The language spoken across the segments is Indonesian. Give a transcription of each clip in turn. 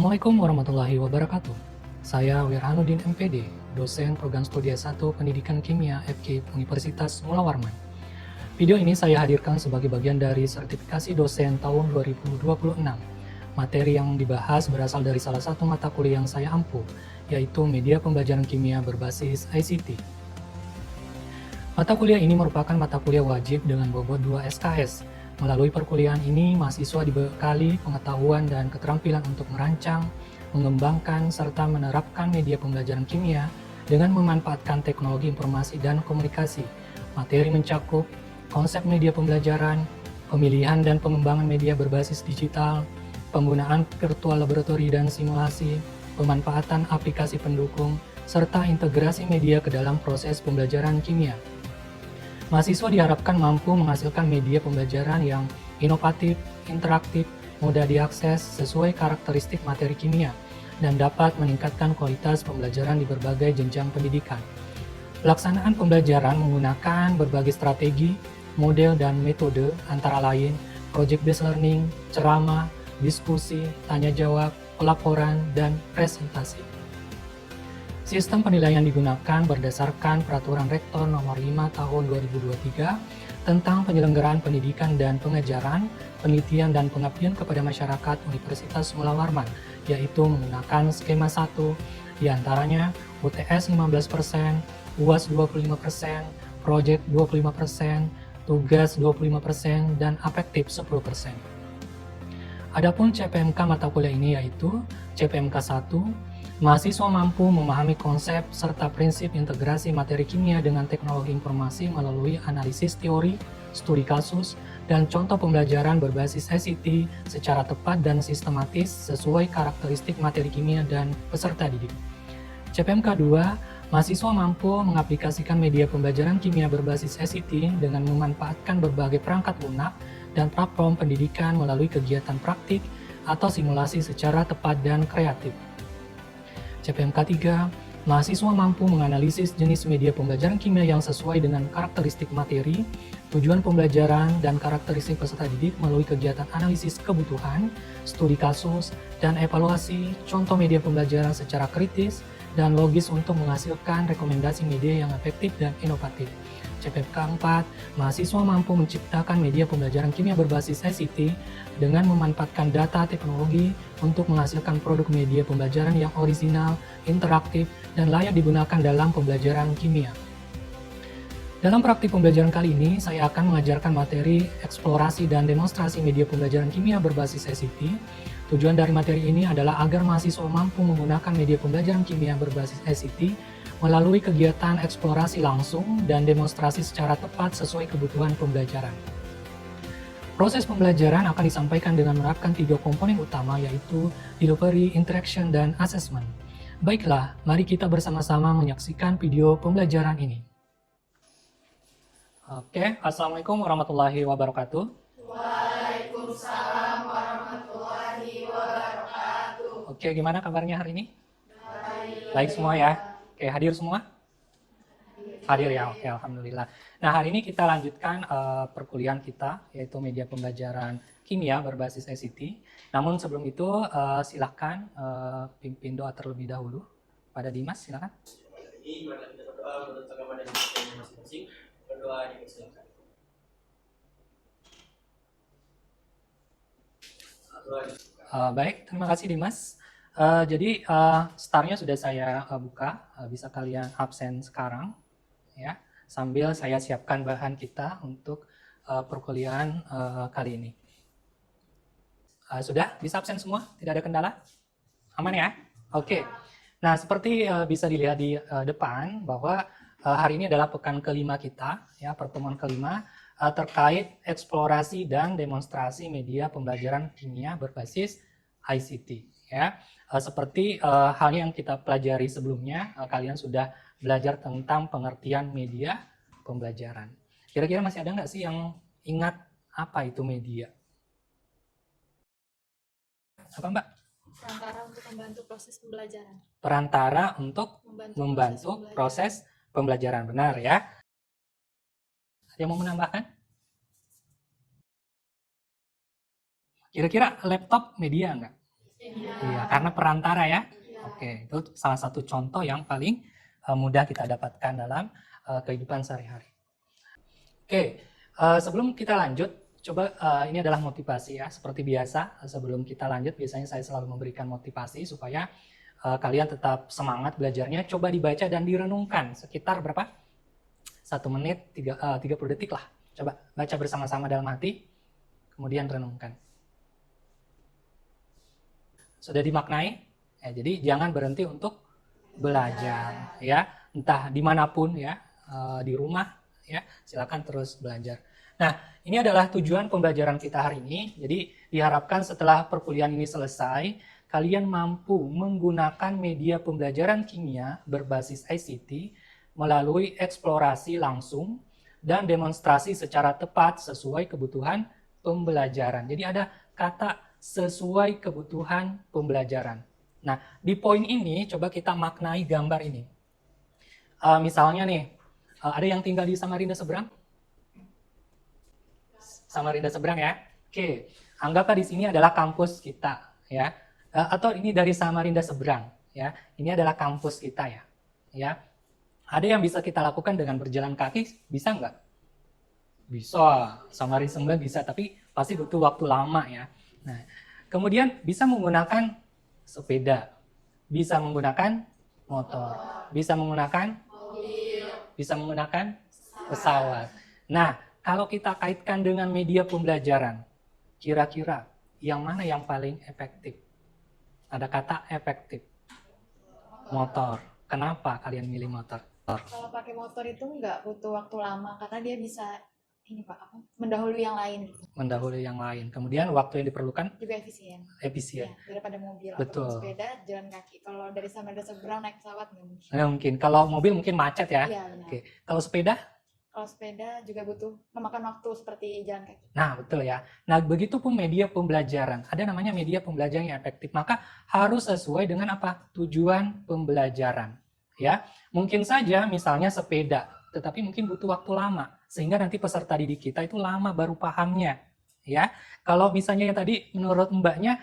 Assalamualaikum warahmatullahi wabarakatuh. Saya Wirhanuddin MPD, dosen program studi S1 Pendidikan Kimia FK Universitas Mula Warman. Video ini saya hadirkan sebagai bagian dari sertifikasi dosen tahun 2026. Materi yang dibahas berasal dari salah satu mata kuliah yang saya ampuh, yaitu Media Pembelajaran Kimia Berbasis ICT. Mata kuliah ini merupakan mata kuliah wajib dengan bobot 2 SKS. Melalui perkuliahan ini, mahasiswa dibekali pengetahuan dan keterampilan untuk merancang, mengembangkan, serta menerapkan media pembelajaran kimia dengan memanfaatkan teknologi informasi dan komunikasi. Materi mencakup konsep media pembelajaran, pemilihan dan pengembangan media berbasis digital, penggunaan virtual laboratory dan simulasi, pemanfaatan aplikasi pendukung, serta integrasi media ke dalam proses pembelajaran kimia. Mahasiswa diharapkan mampu menghasilkan media pembelajaran yang inovatif, interaktif, mudah diakses sesuai karakteristik materi kimia, dan dapat meningkatkan kualitas pembelajaran di berbagai jenjang pendidikan. Pelaksanaan pembelajaran menggunakan berbagai strategi, model, dan metode antara lain project-based learning, ceramah, diskusi, tanya jawab, pelaporan, dan presentasi. Sistem penilaian digunakan berdasarkan Peraturan Rektor Nomor 5 Tahun 2023 tentang penyelenggaraan pendidikan dan pengajaran, penelitian dan pengabdian kepada masyarakat Universitas Mula Warman, yaitu menggunakan skema 1, diantaranya UTS 15%, UAS 25%, Project 25%, tugas 25%, dan afektif 10%. Adapun CPMK mata kuliah ini yaitu CPMK 1, mahasiswa mampu memahami konsep serta prinsip integrasi materi kimia dengan teknologi informasi melalui analisis teori, studi kasus, dan contoh pembelajaran berbasis ICT secara tepat dan sistematis sesuai karakteristik materi kimia dan peserta didik. CPMK 2, mahasiswa mampu mengaplikasikan media pembelajaran kimia berbasis ICT dengan memanfaatkan berbagai perangkat lunak dan platform pendidikan melalui kegiatan praktik atau simulasi secara tepat dan kreatif. CPMK 3, mahasiswa mampu menganalisis jenis media pembelajaran kimia yang sesuai dengan karakteristik materi, tujuan pembelajaran, dan karakteristik peserta didik melalui kegiatan analisis kebutuhan, studi kasus, dan evaluasi contoh media pembelajaran secara kritis dan logis untuk menghasilkan rekomendasi media yang efektif dan inovatif. CPMK 4, mahasiswa mampu menciptakan media pembelajaran kimia berbasis ICT dengan memanfaatkan data teknologi untuk menghasilkan produk media pembelajaran yang orisinal, interaktif, dan layak digunakan dalam pembelajaran kimia. Dalam praktik pembelajaran kali ini, saya akan mengajarkan materi eksplorasi dan demonstrasi media pembelajaran kimia berbasis ICT. Tujuan dari materi ini adalah agar mahasiswa mampu menggunakan media pembelajaran kimia berbasis ICT melalui kegiatan eksplorasi langsung dan demonstrasi secara tepat sesuai kebutuhan pembelajaran. Proses pembelajaran akan disampaikan dengan menerapkan 3 komponen utama yaitu delivery, interaction, dan assessment. Baiklah, mari kita bersama-sama menyaksikan video pembelajaran ini. Oke, Assalamualaikum warahmatullahi wabarakatuh. Waalaikumsalam warahmatullahi wabarakatuh. Oke, gimana kabarnya hari ini? Baik semua ya? Oke, hadir semua? Hadir ya, oke, alhamdulillah. Nah, hari ini kita lanjutkan perkuliahan kita, yaitu media pembelajaran kimia berbasis ICT. Namun sebelum itu, silahkan pimpin doa terlebih dahulu. Pada Dimas, silahkan. Ini mana kita berdoa menurut agama dan sistem masing-masing. Berdoa dipersilakan. Baik, terima kasih Dimas. Jadi startnya sudah saya buka, bisa kalian absen sekarang, ya. Sambil saya siapkan bahan kita untuk perkuliahan kali ini. Sudah bisa absen semua? Tidak ada kendala? Aman ya? Oke. Nah, seperti bisa dilihat di depan bahwa hari ini adalah pekan kelima kita, ya, pertemuan kelima terkait eksplorasi dan demonstrasi media pembelajaran kimia berbasis ICT, ya. Seperti halnya yang kita pelajari sebelumnya, kalian sudah belajar tentang pengertian media pembelajaran. Kira-kira masih ada nggak sih yang ingat apa itu media? Apa Mbak? Perantara untuk membantu proses pembelajaran. Perantara untuk membantu proses pembelajaran, benar ya? Ada yang mau menambahkan? Kira-kira laptop media nggak? Iya, karena perantara ya. Oke, itu salah satu contoh yang paling mudah kita dapatkan dalam kehidupan sehari-hari. Oke, sebelum kita lanjut, coba ini adalah motivasi ya. Seperti biasa, sebelum kita lanjut, biasanya saya selalu memberikan motivasi supaya kalian tetap semangat belajarnya. Coba dibaca dan direnungkan sekitar berapa? 1 menit 30 detik lah. Coba baca bersama-sama dalam hati, kemudian renungkan. Sudah dimaknai? Ya, jadi jangan berhenti untuk belajar ya, entah dimanapun ya, di rumah ya, silakan terus belajar. Nah, ini adalah tujuan pembelajaran kita hari ini. Jadi diharapkan setelah perkuliahan ini selesai, kalian mampu menggunakan media pembelajaran kimia berbasis ICT melalui eksplorasi langsung dan demonstrasi secara tepat sesuai kebutuhan pembelajaran. Jadi ada kata sesuai kebutuhan pembelajaran. Nah, di poin ini coba kita maknai gambar ini. Misalnya nih, ada yang tinggal di Samarinda seberang? Samarinda seberang ya. Oke, anggaplah di sini adalah kampus kita ya. Atau ini dari Samarinda seberang ya. Ini adalah kampus kita ya. Ya. Ada yang bisa kita lakukan dengan berjalan kaki, bisa nggak? Bisa, Samarinda seberang bisa, tapi pasti butuh waktu lama ya. Nah, kemudian bisa menggunakan sepeda, bisa menggunakan motor, bisa menggunakan mobil, bisa menggunakan pesawat. Nah, kalau kita kaitkan dengan media pembelajaran, kira-kira yang mana yang paling efektif? Ada kata efektif. Motor. Kenapa kalian milih motor? Kalau pakai motor itu nggak butuh waktu lama karena dia bisa mendahului yang lain. Mendahului yang lain. Kemudian waktu yang diperlukan Juga efisien. efisien. Ya, daripada mobil Betul. atau sepeda jalan kaki. Kalau dari Samarinda seberang naik pesawat nggak mungkin. Nggak mungkin. Kalau mobil mungkin macet ya. Iya, benar. Oke. Kalau sepeda? Kalau sepeda juga butuh memakan waktu seperti jalan kaki. Nah, betul ya. Nah, begitu pun media pembelajaran. Ada namanya media pembelajaran yang efektif. Maka harus sesuai dengan apa? Tujuan pembelajaran. Ya, mungkin saja misalnya sepeda, tetapi mungkin butuh waktu lama sehingga nanti peserta didik kita itu lama baru pahamnya. Ya, kalau misalnya yang tadi menurut mbaknya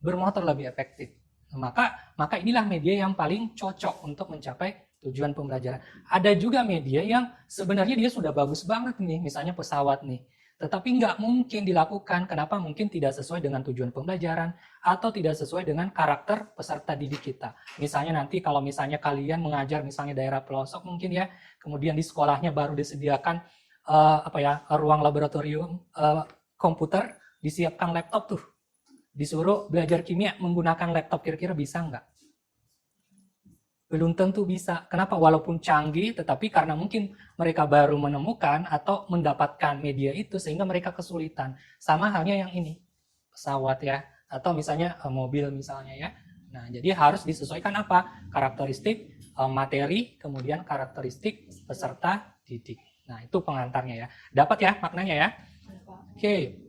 bermotor lebih efektif, maka inilah media yang paling cocok untuk mencapai tujuan pembelajaran. Ada juga media yang sebenarnya dia sudah bagus banget nih, misalnya pesawat nih, tetapi nggak mungkin dilakukan. Kenapa? Mungkin tidak sesuai dengan tujuan pembelajaran atau tidak sesuai dengan karakter peserta didik kita. Misalnya nanti kalau misalnya kalian mengajar misalnya daerah pelosok mungkin ya, kemudian di sekolahnya baru disediakan ruang laboratorium komputer, disiapkan laptop tuh, disuruh belajar kimia menggunakan laptop, kira-kira bisa nggak? Belum tentu bisa. Kenapa? Walaupun canggih, tetapi karena mungkin mereka baru menemukan atau mendapatkan media itu sehingga mereka kesulitan. Sama halnya yang ini, pesawat ya, atau misalnya mobil misalnya ya. Nah, jadi harus disesuaikan apa? Karakteristik materi, kemudian karakteristik peserta didik. Nah, itu pengantarnya ya. Dapat ya maknanya ya? Oke.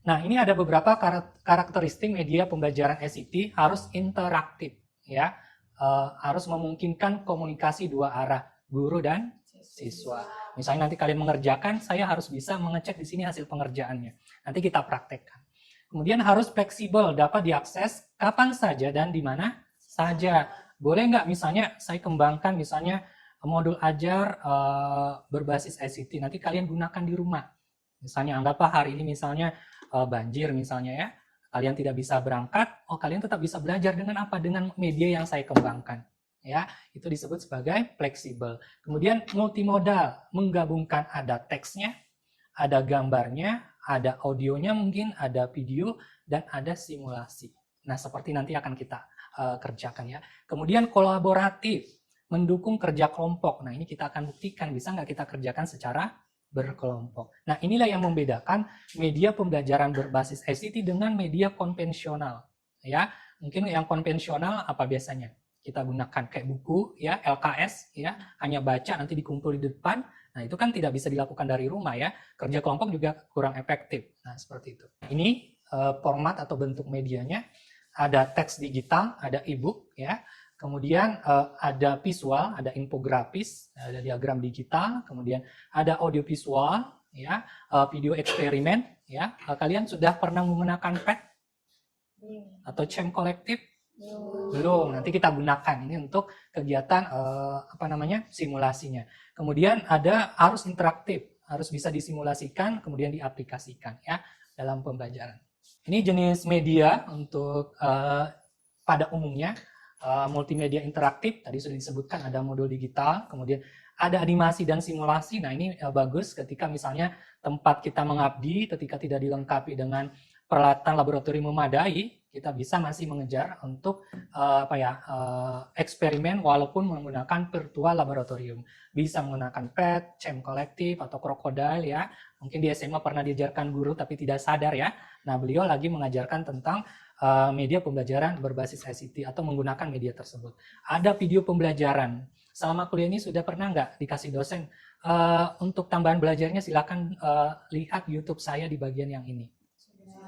Nah, ini ada beberapa karakteristik media pembelajaran ICT harus interaktif ya. Harus memungkinkan komunikasi dua arah, guru dan siswa. Misalnya nanti kalian mengerjakan, saya harus bisa mengecek di sini hasil pengerjaannya. Nanti kita praktekkan. Kemudian harus fleksibel, dapat diakses kapan saja dan di mana saja. Boleh nggak misalnya saya kembangkan misalnya modul ajar berbasis ICT, nanti kalian gunakan di rumah. Misalnya anggaplah hari ini misalnya banjir misalnya ya. Kalian tidak bisa berangkat, kalian tetap bisa belajar dengan apa? Dengan media yang saya kembangkan. Ya, itu disebut sebagai fleksibel. Kemudian multimodal, menggabungkan ada teksnya, ada gambarnya, ada audionya mungkin, ada video, dan ada simulasi. Nah, seperti nanti akan kita kerjakan ya. Kemudian kolaboratif, mendukung kerja kelompok. Nah, ini kita akan buktikan, bisa nggak kita kerjakan secara berkelompok. Nah, inilah yang membedakan media pembelajaran berbasis ICT dengan media konvensional. Ya, mungkin yang konvensional apa biasanya? Kita gunakan kayak buku, ya, LKS, ya, hanya baca nanti dikumpul di depan. Nah, itu kan tidak bisa dilakukan dari rumah ya. Kerja kelompok juga kurang efektif. Nah, seperti itu. Ini format atau bentuk medianya. Ada teks digital, ada e-book, ya. Kemudian ada visual, ada infografis, ada diagram digital, kemudian ada audio visual, ya, video eksperimen, ya. Kalian sudah pernah menggunakan pad? Atau CEM kolektif? Belum. Belum. Nanti kita gunakan ini untuk kegiatan simulasinya. Kemudian ada harus interaktif, harus bisa disimulasikan, kemudian diaplikasikan ya dalam pembelajaran. Ini jenis media untuk pada umumnya multimedia interaktif. Tadi sudah disebutkan ada modul digital, kemudian ada animasi dan simulasi. Nah ini bagus ketika misalnya tempat kita mengabdi, ketika tidak dilengkapi dengan peralatan laboratorium memadai, kita bisa masih mengejar untuk eksperimen walaupun menggunakan virtual laboratorium. Bisa menggunakan PET, CEM kolektif, atau krokodil ya. Mungkin di SMA pernah diajarkan guru tapi tidak sadar ya. Nah beliau lagi mengajarkan tentang media pembelajaran berbasis ICT atau menggunakan media tersebut. Ada video pembelajaran. Selama kuliah ini sudah pernah nggak dikasih dosen untuk tambahan belajarnya silakan lihat YouTube saya di bagian yang ini.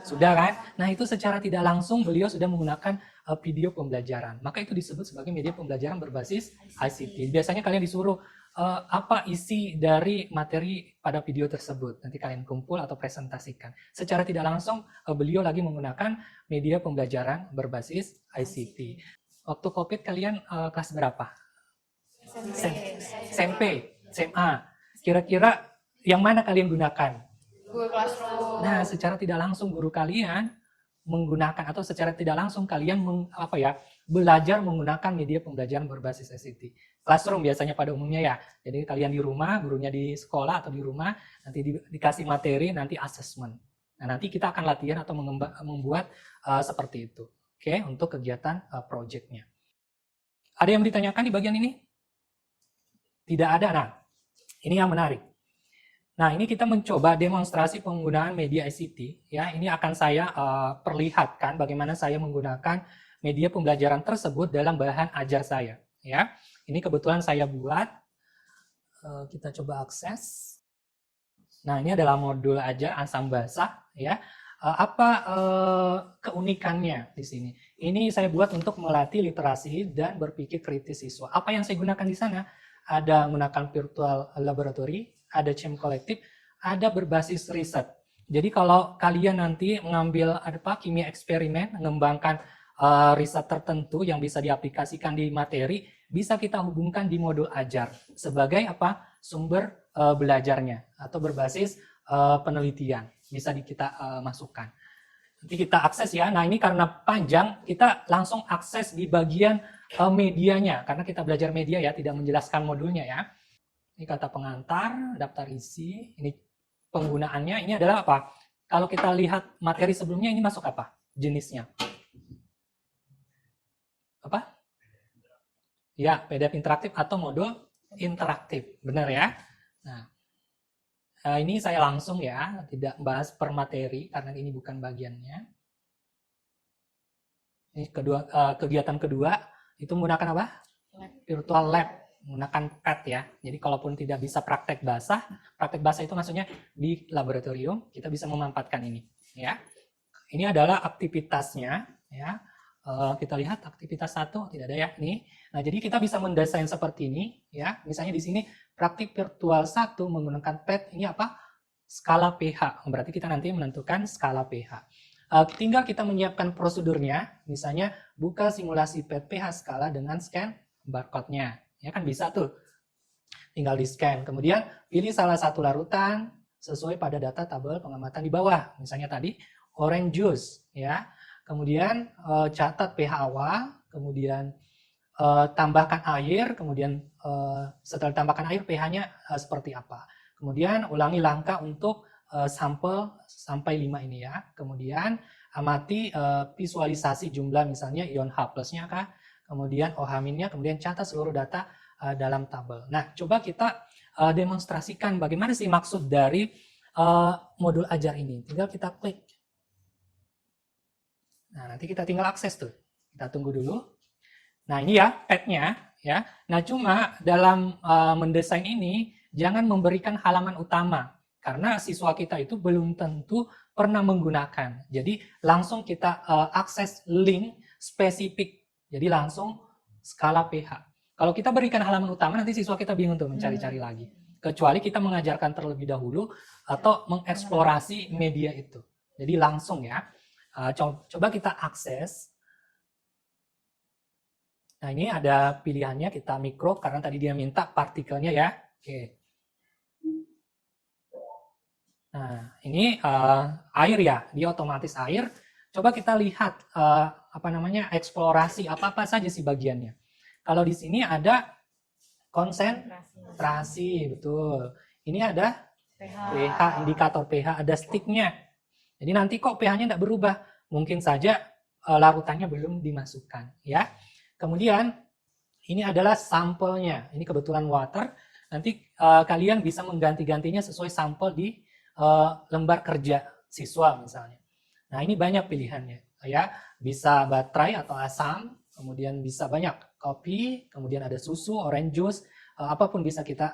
Sudah kan? Nah itu secara tidak langsung beliau sudah menggunakan video pembelajaran. Maka itu disebut sebagai media pembelajaran berbasis ICT. Biasanya kalian disuruh apa isi dari materi pada video tersebut. Nanti kalian kumpul atau presentasikan. Secara tidak langsung beliau lagi menggunakan media pembelajaran berbasis ICT. Waktu COVID kalian kelas berapa? SMP, SMA. Kira-kira yang mana kalian gunakan? Google Classroom. Nah, secara tidak langsung guru kalian menggunakan atau secara tidak langsung kalian belajar menggunakan media pembelajaran berbasis ICT. Classroom biasanya pada umumnya ya. Jadi kalian di rumah, gurunya di sekolah atau di rumah, nanti dikasih materi, nanti assessment. Nah, nanti kita akan latihan atau membuat seperti itu. Oke, untuk kegiatan project-nya. Ada yang ditanyakan di bagian ini? Tidak ada. Nah, ini yang menarik. Nah, ini kita mencoba demonstrasi penggunaan media ICT. Ya, ini akan saya perlihatkan bagaimana saya menggunakan media pembelajaran tersebut dalam bahan ajar saya. Ya, ini kebetulan saya buat. Kita coba akses. Nah, ini adalah modul ajar Ansam Basah. Ya, apa keunikannya di sini? Ini saya buat untuk melatih literasi dan berpikir kritis siswa. Apa yang saya gunakan di sana? Ada menggunakan virtual laboratory, ada CEM kolektif, ada berbasis riset. Jadi kalau kalian nanti mengambil kimia eksperimen, mengembangkan riset tertentu yang bisa diaplikasikan di materi, bisa kita hubungkan di modul ajar sebagai sumber belajarnya atau berbasis penelitian bisa kita masukkan. Nanti kita akses ya. Nah ini karena panjang, kita langsung akses di bagian medianya karena kita belajar media ya, tidak menjelaskan modulnya ya. Ini kata pengantar, daftar isi, ini penggunaannya, ini adalah apa? Kalau kita lihat materi sebelumnya, ini masuk apa? Jenisnya. Apa? Ya, PDF interaktif atau modul interaktif. Benar ya? Nah, ini saya langsung ya, tidak bahas per materi, karena ini bukan bagiannya. Ini kegiatan kedua, itu menggunakan apa? Virtual lab. Menggunakan PET ya. Jadi kalaupun tidak bisa praktek basah itu maksudnya di laboratorium kita bisa memanfaatkan ini ya. Ini adalah aktivitasnya ya. Kita lihat aktivitas 1 tidak ada ya ini. Nah, jadi kita bisa mendesain seperti ini ya. Misalnya di sini praktik virtual 1 menggunakan PET ini apa? Skala pH. Berarti kita nanti menentukan skala pH. Tinggal kita menyiapkan prosedurnya, misalnya buka simulasi PET pH skala dengan scan barcode-nya. Ya kan bisa tuh, tinggal di scan. Kemudian pilih salah satu larutan sesuai pada data tabel pengamatan di bawah. Misalnya tadi orange juice ya. Kemudian catat pH awal, kemudian tambahkan air, kemudian setelah tambahkan air pH-nya seperti apa. Kemudian ulangi langkah untuk sampel sampai 5 ini ya. Kemudian amati visualisasi jumlah misalnya ion H plus-nya kah. Kemudian OH-nya, kemudian catat seluruh data dalam tabel. Nah, coba kita demonstrasikan bagaimana sih maksud dari modul ajar ini. Tinggal kita klik. Nah, nanti kita tinggal akses tuh. Kita tunggu dulu. Nah, ini ya PET-nya. Ya. Nah, cuma dalam mendesain ini, jangan memberikan halaman utama. Karena siswa kita itu belum tentu pernah menggunakan. Jadi, langsung kita akses link spesifik. Jadi langsung skala pH. Kalau kita berikan halaman utama, nanti siswa kita bingung tuh mencari-cari lagi. Kecuali kita mengajarkan terlebih dahulu atau mengeksplorasi media itu. Jadi langsung ya. Coba kita akses. Nah, ini ada pilihannya, kita mikro karena tadi dia minta partikelnya ya. Oke. Nah, ini air ya, dia otomatis air. Coba kita lihat eksplorasi apa-apa saja sih bagiannya. Kalau di sini ada konsentrasi, betul. Ini ada pH, indikator pH, ada sticknya. Jadi nanti kok pH-nya tidak berubah, mungkin saja larutannya belum dimasukkan, ya. Kemudian ini adalah sampelnya. Ini kebetulan water. Nanti kalian bisa mengganti-gantinya sesuai sampel di lembar kerja siswa misalnya. Nah, ini banyak pilihannya, ya. Bisa baterai atau asam, kemudian bisa banyak kopi, kemudian ada susu, orange juice, apapun bisa kita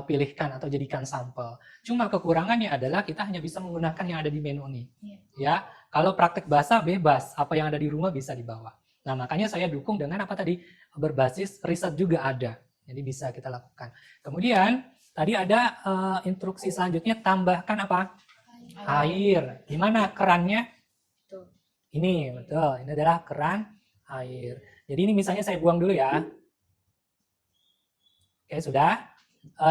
pilihkan atau jadikan sampel. Cuma kekurangannya adalah kita hanya bisa menggunakan yang ada di menu ini. Ya, kalau praktek bahasa bebas, apa yang ada di rumah bisa dibawa. Nah, makanya saya dukung dengan apa tadi? Berbasis riset juga ada. Jadi bisa kita lakukan. Kemudian tadi ada instruksi selanjutnya, tambahkan apa? Air. Gimana kerannya? Ini, betul. Ini adalah keran air. Jadi ini misalnya saya buang dulu ya. Oke, sudah.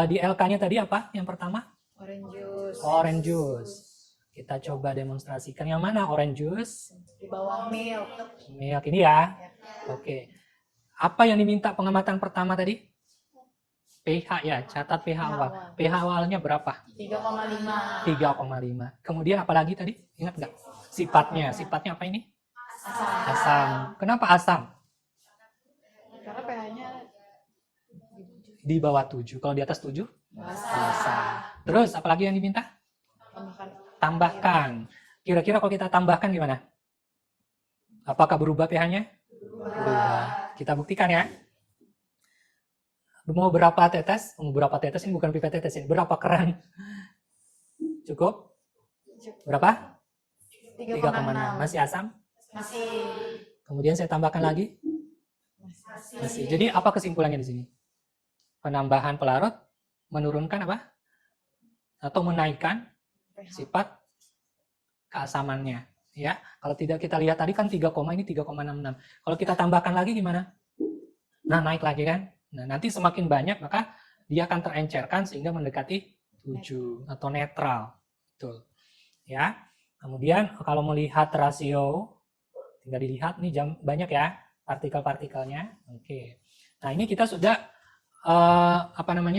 Di LK-nya tadi apa yang pertama? Orange juice. Orange juice. Kita coba demonstrasikan yang mana orange juice. Di bawah milk. Milk ini ya. Oke. Apa yang diminta pengamatan pertama tadi? pH ya, catat pH awal. pH awalnya berapa? 3,5. 3,5. Kemudian apa lagi tadi? Ingat nggak? Sifatnya. Sifatnya apa ini? Asam. Kenapa asam? Karena pH-nya Di bawah 7. Kalau di atas 7? Basa. Terus apalagi yang diminta? Tambahkan. Kira-kira kalau kita tambahkan gimana? Apakah berubah pH-nya? Berubah. Kita buktikan ya. Mau berapa tetes? Berapa tetes ini bukan pipet tetes ini. Berapa keran? Cukup? Berapa? 3,6. Masih asam? Masih. Kemudian saya tambahkan lagi? Masih. Jadi apa kesimpulannya di sini? Penambahan pelarut menurunkan apa? Atau menaikkan sifat keasamannya, ya. Kalau tidak kita lihat tadi kan 3, ini 3,66. Kalau kita tambahkan lagi gimana? Nah, naik lagi kan? Nah, nanti semakin banyak maka dia akan terencerkan sehingga mendekati 7 atau netral. Betul. Ya. Kemudian kalau melihat rasio tinggal dilihat nih banyak ya partikel-partikelnya. Oke. Nah, ini kita sudah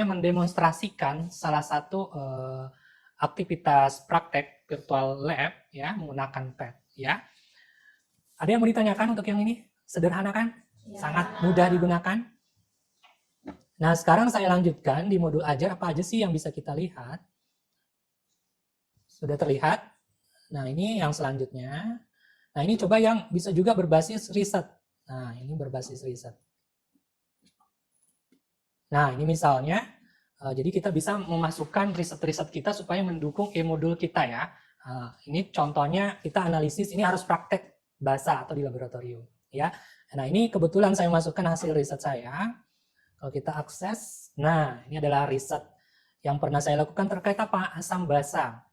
mendemonstrasikan salah satu aktivitas praktek virtual lab ya menggunakan PET ya. Ada yang mau ditanyakan untuk yang ini? Sederhana kan? Ya. Sangat mudah digunakan. Nah, sekarang saya lanjutkan di modul ajar apa aja sih yang bisa kita lihat. Sudah terlihat? Nah, ini yang selanjutnya. Nah, ini coba yang bisa juga berbasis riset. Nah, ini berbasis riset. Nah, ini misalnya, jadi kita bisa memasukkan riset-riset kita supaya mendukung e-modul kita ya. Ini contohnya kita analisis, ini harus praktek bahasa atau di laboratorium. Ya. Nah, ini kebetulan saya masukkan hasil riset saya. Kalau kita akses, nah ini adalah riset yang pernah saya lakukan terkait apa? Asam basa.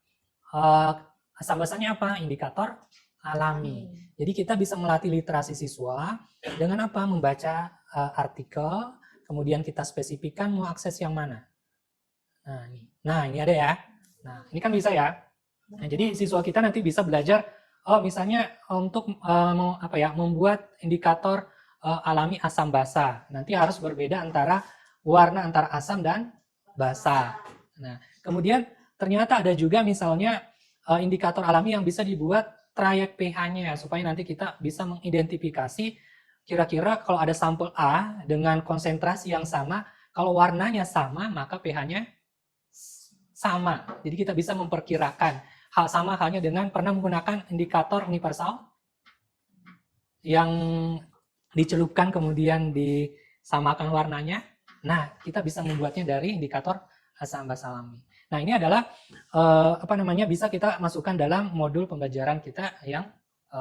Asam basanya apa? Indikator alami. Jadi kita bisa melatih literasi siswa dengan apa? Membaca artikel, kemudian kita spesifikkan mau akses yang mana. Nah, ini ada ya. Nah, ini kan bisa ya. Nah, jadi siswa kita nanti bisa belajar, misalnya untuk membuat indikator alami asam basa. Nanti harus berbeda antara warna antara asam dan basa. Nah, kemudian ternyata ada juga misalnya indikator alami yang bisa dibuat trayek pH-nya supaya nanti kita bisa mengidentifikasi kira-kira kalau ada sampel A dengan konsentrasi yang sama, kalau warnanya sama maka pH-nya sama. Jadi kita bisa memperkirakan. Hal sama halnya dengan pernah menggunakan indikator universal yang dicelupkan kemudian disamakan warnanya. Nah, kita bisa membuatnya dari indikator asam basa alami. Nah, ini adalah bisa kita masukkan dalam modul pembelajaran kita yang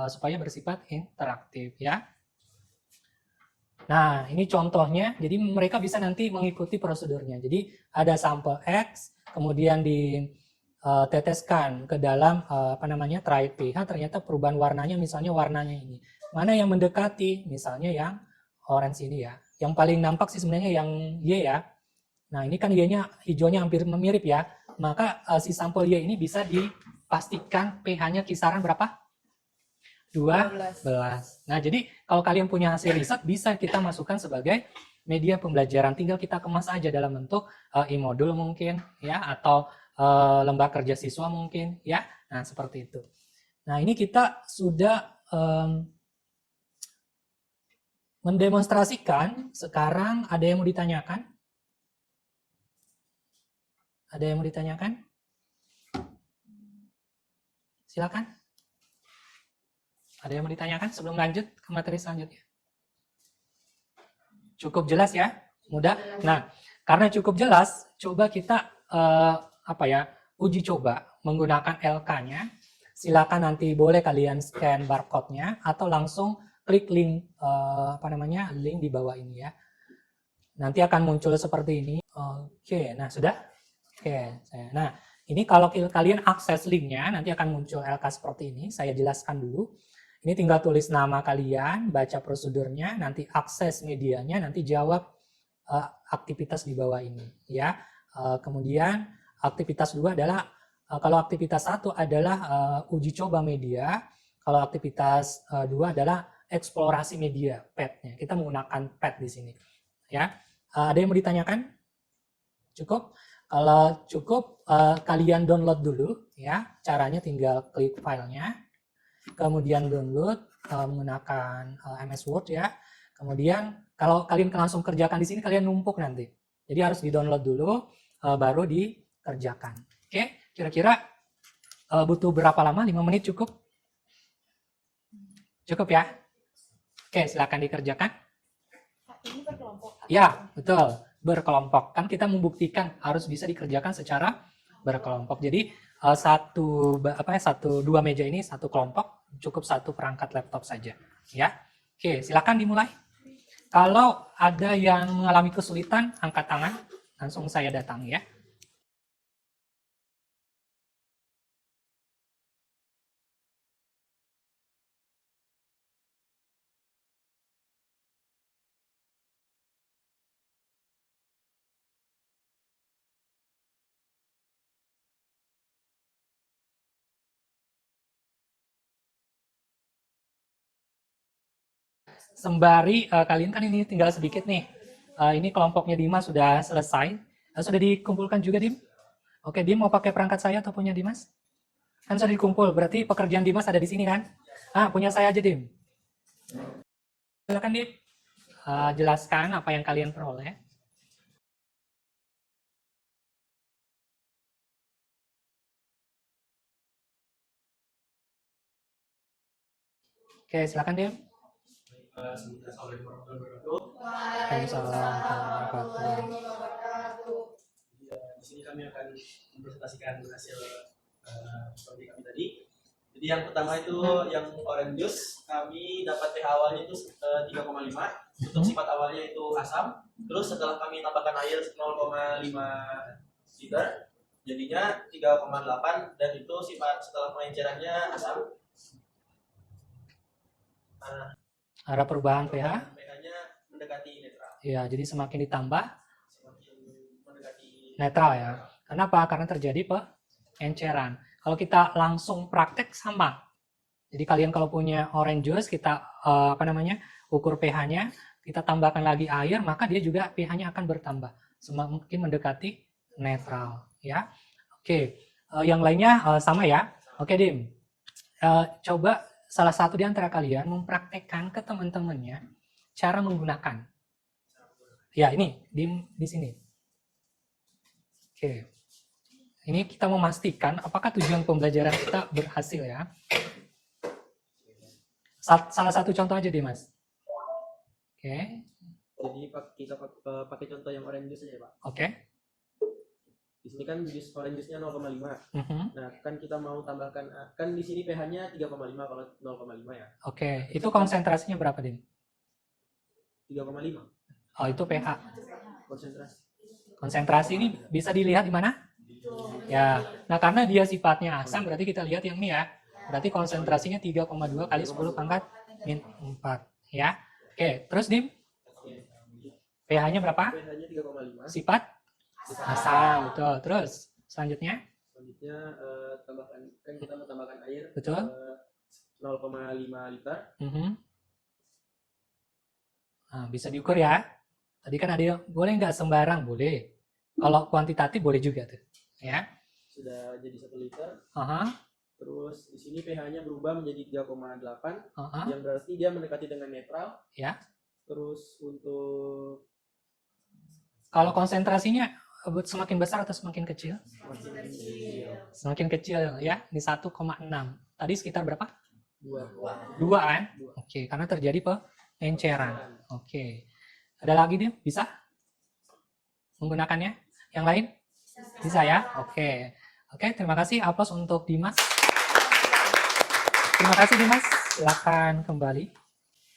supaya bersifat interaktif ya. Nah, ini contohnya. Jadi mereka bisa nanti mengikuti prosedurnya. Jadi ada sampel X, kemudian teteskan ke dalam triad pH, ternyata perubahan warnanya, misalnya warnanya ini. Mana yang mendekati? Misalnya yang orange ini ya. Yang paling nampak sih sebenarnya yang Y ya. Nah, ini kan Y-nya hijaunya hampir mirip ya. Maka si sampel Y ini bisa dipastikan pH-nya kisaran berapa? 12. Nah, jadi kalau kalian punya hasil riset, bisa kita masukkan sebagai media pembelajaran. Tinggal kita kemas aja dalam bentuk e-modul mungkin ya, atau lembah kerja siswa mungkin ya. Nah, seperti itu. Nah, ini kita sudah mendemonstrasikan. Sekarang ada yang mau ditanyakan? Ada yang mau ditanyakan? Silakan. Ada yang mau ditanyakan sebelum lanjut ke materi selanjutnya? Cukup jelas ya? Mudah? Nah, karena cukup jelas, coba kita uji coba menggunakan LK-nya. Silakan nanti boleh kalian scan barcode-nya atau langsung klik link link di bawah ini ya. Nanti akan muncul seperti ini. Oke, nah sudah? Oke, nah ini kalau kalian akses linknya nanti akan muncul LK seperti ini. Saya jelaskan dulu. Ini tinggal tulis nama kalian, baca prosedurnya, nanti akses medianya, nanti jawab aktivitas di bawah ini ya. Kemudian aktivitas 2 adalah kalau aktivitas 1 adalah uji coba media, kalau aktivitas 2 adalah eksplorasi media, PET-nya. Kita menggunakan PET di sini ya. Ada yang mau ditanyakan? Cukup? Kalau cukup, kalian download dulu ya. Caranya tinggal klik filenya, kemudian download menggunakan MS Word ya. Kemudian kalau kalian langsung kerjakan di sini, kalian numpuk nanti. Jadi harus di-download dulu, baru dikerjakan. Oke, kira-kira butuh berapa lama? 5 menit cukup? Cukup ya? Oke, silakan dikerjakan. Ini berkelompok? Ya, betul. Berkelompok. Kan kita membuktikan harus bisa dikerjakan secara berkelompok. Jadi dua meja ini satu kelompok, cukup satu perangkat laptop saja ya. Oke, silakan dimulai. Kalau ada yang mengalami kesulitan, angkat tangan, langsung saya datangi ya. Sembari kalian kan ini tinggal sedikit nih. Ini kelompoknya Dimas sudah selesai. Sudah dikumpulkan juga, Dim? Oke, Dim mau pakai perangkat saya atau punya Dimas? Kan sudah dikumpul, berarti pekerjaan Dimas ada di sini kan? Punya saya aja, Dim. Silakan, Dim. Jelaskan apa yang kalian peroleh. Oke, silakan, Dim. Assalamualaikum warahmatullahi wabarakatuh. Waalaikumsalam warahmatullahi wabarakatuh. Di sini kami akan mempresentasikan hasil studi kami tadi. Jadi yang pertama itu yang orange juice, kami dapat pH awalnya itu 3,5. Untuk sifat awalnya itu asam. Terus setelah kami tambahkan air 0,5 liter, jadinya 3,8 dan itu sifat setelah pengencerannya asam. Ada perubahan pH? pH-nya mendekati netral. Ya, jadi semakin ditambah Semakin mendekati netral ya. Kenapa? Karena terjadi pengenceran. Kalau kita langsung praktek sama. Jadi kalian kalau punya orange juice, kita ukur pH-nya, kita tambahkan lagi air, maka dia juga pH-nya akan bertambah. Semakin mendekati netral ya. Oke, yang lainnya sama ya. Oke, Dim. Coba salah satu di antara kalian mempraktekkan ke teman-temannya cara menggunakan. Ya, ini di sini. Oke. Ini kita memastikan apakah tujuan pembelajaran kita berhasil ya. Salah satu contoh aja deh, Mas. Oke. Jadi kita pakai contoh yang orange juice aja, Pak. Oke. Di sini kan orange juice-nya 0,5. Nah, kan kita mau tambahkan, kan di sini pH-nya 3,5 kalau 0,5 ya. Oke, itu konsentrasinya berapa, Dim? 3,5. Oh, itu pH. Konsentrasi. Konsentrasi ini bisa dilihat di mana? Ya, nah karena dia sifatnya asam, berarti kita lihat yang ini ya. Berarti konsentrasinya 3,2 kali 10 pangkat min 4. Ya, oke. Terus Dim, pH-nya berapa? pH-nya 3,5. Sifat asam, betul. Terus selanjutnya, Selanjutnya tambahkan, kan kita mau tambahkan air. Betul. 0,5 liter. Nah, bisa diukur ya. Tadi kan ada yang boleh nggak sembarang, boleh. Kalau kuantitatif boleh juga tuh, ya. Sudah jadi 1 liter. Aha, Terus di sini pH-nya berubah menjadi 3,8, aha, yang berarti dia mendekati dengan netral. ya. Terus untuk Kalau konsentrasinya semakin besar atau semakin kecil? Semakin kecil ya. Ini 1,6. Tadi sekitar berapa? 2. 2 kan? Oke, karena terjadi pengenceran. Oke. Ada lagi nih? Bisa? Menggunakannya? Yang lain? Bisa ya? Oke. Oke, terima kasih. Aplaus untuk Dimas. Terima kasih Dimas. Silakan kembali.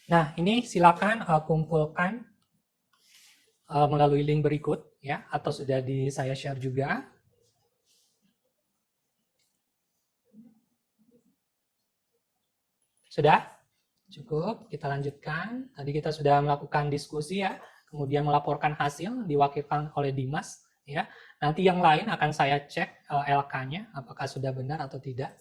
Nah, ini silakan kumpulkan melalui link berikut ya, atau sudah saya share juga. Sudah? Cukup, kita lanjutkan. Tadi kita sudah melakukan diskusi ya, kemudian melaporkan hasil diwakilkan oleh Dimas ya. Nanti yang lain akan saya cek LK-nya apakah sudah benar atau tidak.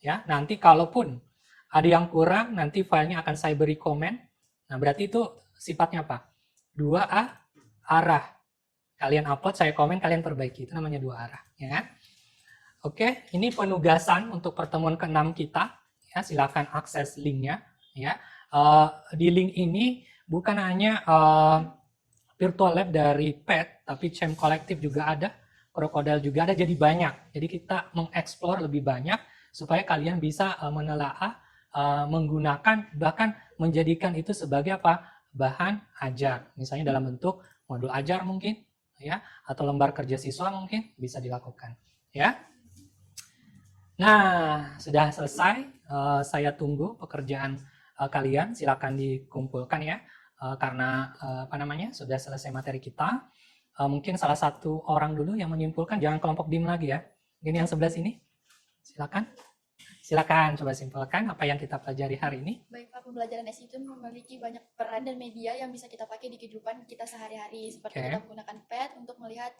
Ya, nanti kalaupun ada yang kurang, nanti filenya akan saya beri komen. Nah, berarti itu sifatnya apa? 2A arah. Kalian upload, saya komen, kalian perbaiki. Itu namanya 2 arah. Ya. Oke, ini penugasan untuk pertemuan ke-6 kita. Ya, silakan akses linknya. Ya. Di link ini bukan hanya virtual lab dari PET, tapi CEM kolektif juga ada, Krokodil juga ada, jadi banyak. Jadi kita mengeksplor lebih banyak supaya kalian bisa menelaah, menggunakan, bahkan menjadikan itu sebagai apa? Bahan ajar. Misalnya dalam bentuk modul ajar mungkin, ya, atau lembar kerja siswa mungkin bisa dilakukan, ya. Nah, sudah selesai. Saya tunggu pekerjaan kalian. Silakan dikumpulkan ya, karena sudah selesai materi kita. Mungkin salah satu orang dulu yang menyimpulkan, jangan kelompok dim lagi ya. Ini yang sebelah sini. Silakan coba simpulkan apa yang kita pelajari hari ini. Baik Pak, pembelajaran SI itu memiliki banyak peran dan media yang bisa kita pakai di kehidupan kita sehari-hari. Seperti kita menggunakan PET untuk melihat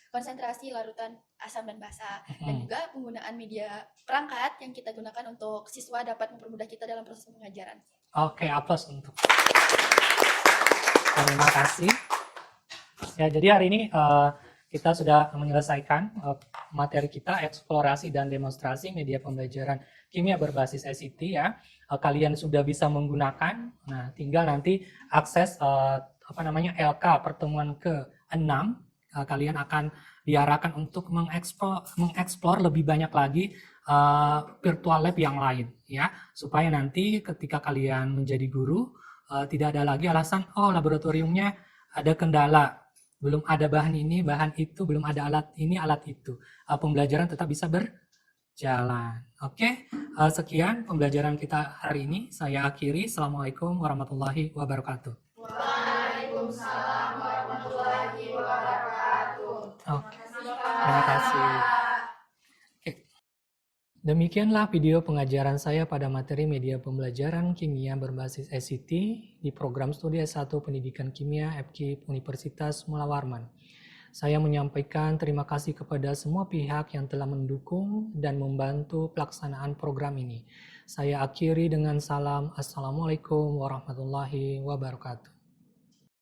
konsentrasi larutan asam dan basa. Dan juga penggunaan media perangkat yang kita gunakan untuk siswa dapat mempermudah kita dalam proses pengajaran. Oke, aplaus untuk. Terima kasih. Ya, jadi hari ini kita sudah menyelesaikan materi kita, eksplorasi dan demonstrasi media pembelajaran kimia berbasis SIT ya. Kalian sudah bisa menggunakan. Nah, tinggal nanti akses LK pertemuan ke-6. Kalian akan diarahkan untuk mengeksplor lebih banyak lagi virtual lab yang lain ya, supaya nanti ketika kalian menjadi guru tidak ada lagi alasan laboratoriumnya ada kendala, belum ada bahan ini, bahan itu, belum ada alat ini, alat itu. Pembelajaran tetap bisa berjalan. Oke, sekian pembelajaran kita hari ini. Saya akhiri. Assalamualaikum warahmatullahi wabarakatuh. Waalaikumsalam warahmatullahi wabarakatuh. Oke, terima kasih. Oke. Demikianlah video pengajaran saya pada materi media pembelajaran kimia berbasis SIT di program studi S1 Pendidikan Kimia FKIP Universitas Mula Warman. Saya menyampaikan terima kasih kepada semua pihak yang telah mendukung dan membantu pelaksanaan program ini. Saya akhiri dengan salam. Assalamualaikum warahmatullahi wabarakatuh.